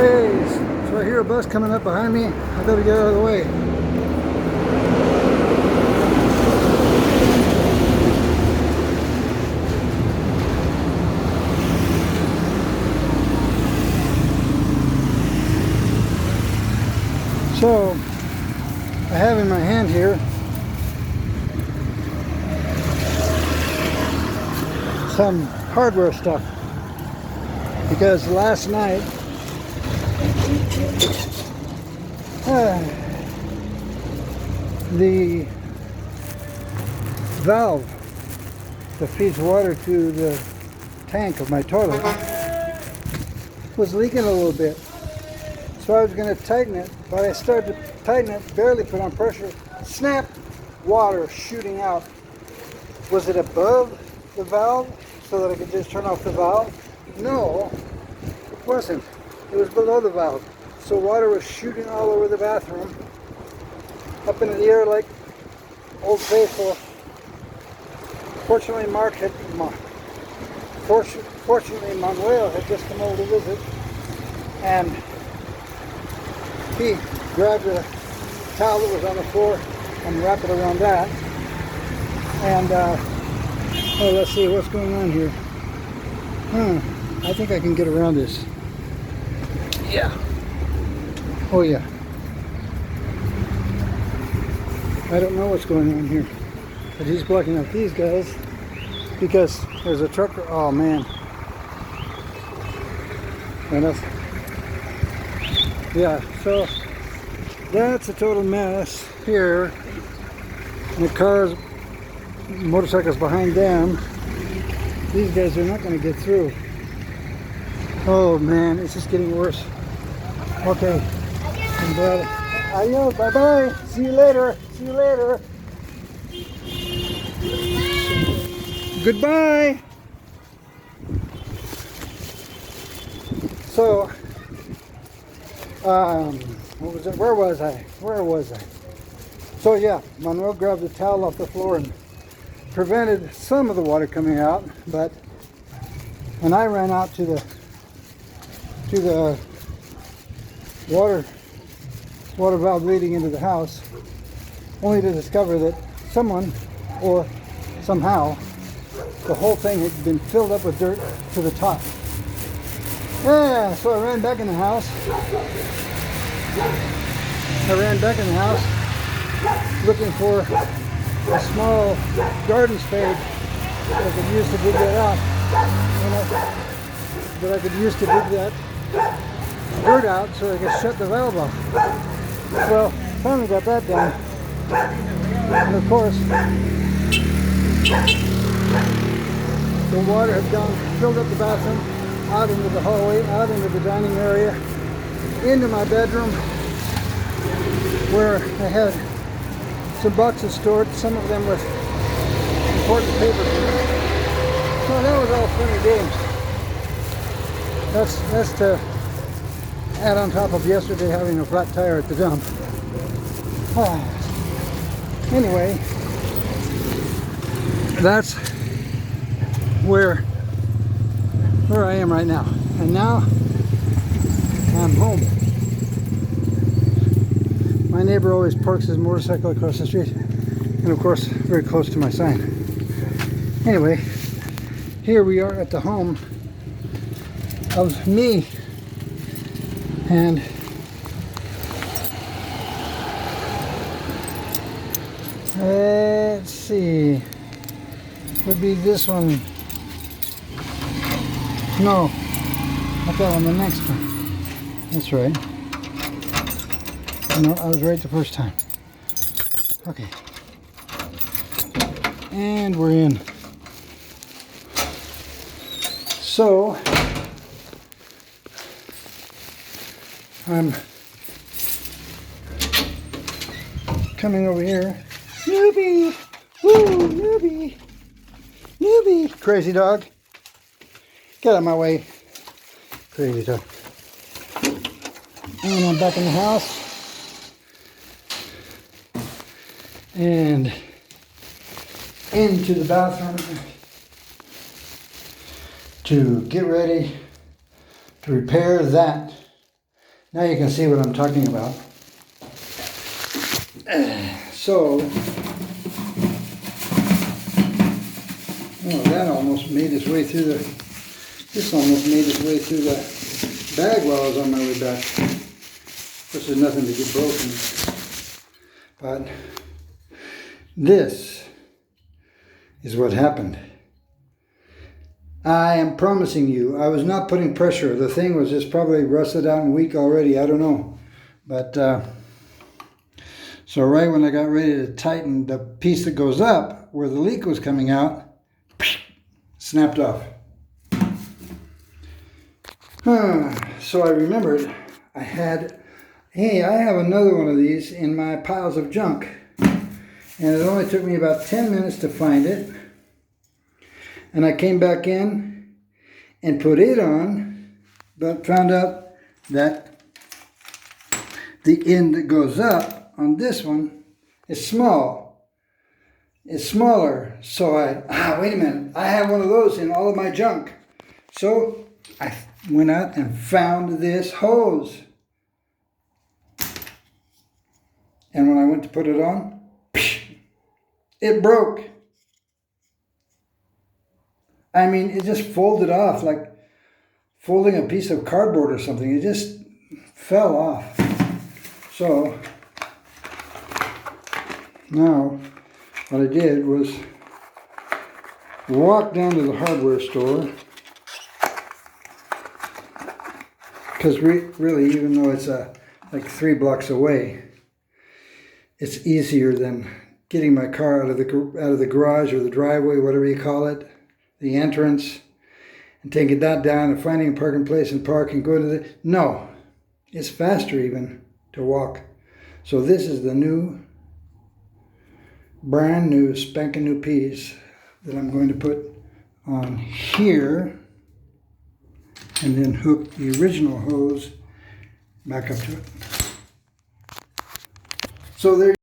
Okay, so I hear a bus coming up behind me. I better get out of the way. So, I have in my hand here some hardware stuff, because last night the valve that feeds water to the tank of my toilet was leaking a little bit. So I was going to tighten it, but I started to tighten it, barely put on pressure, snap, water shooting out. Was it above the valve so that I could just turn off the valve? No, it wasn't. It was below the valve. So water was shooting all over the bathroom, up into the air like Old Faithful. Fortunately, Fortunately, Manuel had just come over to visit, and he grabbed a towel that was on the floor and wrapped it around that. And oh, let's see what's going on here. I think I can get around this. Yeah. Oh yeah. I don't know what's going on here, but he's blocking up these guys because there's a truck. Oh man. And that's, yeah, so that's a total mess here. And the cars, motorcycles behind them. These guys are not going to get through. Oh man, it's just getting worse. Okay, I'm glad. Adios, bye bye. See you later. See you later. Goodbye. So, what was it? Where was I? So yeah, Manuel grabbed the towel off the floor and prevented some of the water coming out, and I ran out to the water valve leading into the house, only to discover that someone, or somehow, the whole thing had been filled up with dirt to the top. Yeah, so I ran back in the house. Looking for a small garden spade that I could use to dig that out. That I could use to dig that dirt out so I could shut the valve off. Well, finally got that done. And of course, the water had filled up the bathroom, out into the hallway, out into the dining area, into my bedroom, where I had some boxes stored, some of them with important papers. So that was all fun and games. That's to add on top of yesterday having a flat tire at the dump. Anyway, that's where I am right now. And now I'm home. My neighbor always parks his motorcycle across the street, and of course very close to my sign. Anyway, here we are at the home of me, and let's see, would be this one. No, not that one, the next one. That's right. No, I was right the first time. Okay. And we're in. So, I'm coming over here. Newbie! Woo! Newbie! Newbie! Crazy dog. Get out of my way. Crazy dog. And I'm back in the house. And into the bathroom to get ready to repair that Now you can see what I'm talking about. So, oh, that almost made its way through this almost made its way through the bag while I was on my way back. Of course, there's nothing to get broken. But this is what happened. I am promising you, I was not putting pressure. The thing was just probably rusted out and weak already. I don't know. But, so right when I got ready to tighten the piece that goes up, where the leak was coming out, snapped off. So I remembered I have another one of these in my piles of junk. And it only took me about 10 minutes to find it. And I came back in and put it on, but found out that the end that goes up on this one is small. It's smaller. So wait a minute, I have one of those in all of my junk. So I went out and found this hose. And when I went to put it on, it broke. I mean, it just folded off like folding a piece of cardboard or something. It just fell off. So now what I did was walk down to the hardware store, because really, even though it's like 3 blocks away, it's easier than getting my car out of the garage or the driveway, whatever you call it, the entrance, and taking that down and finding a parking place and park and go to the... No, it's faster even to walk. So this is the new, brand new, spanking new piece that I'm going to put on here, and then hook the original hose back up to it. So there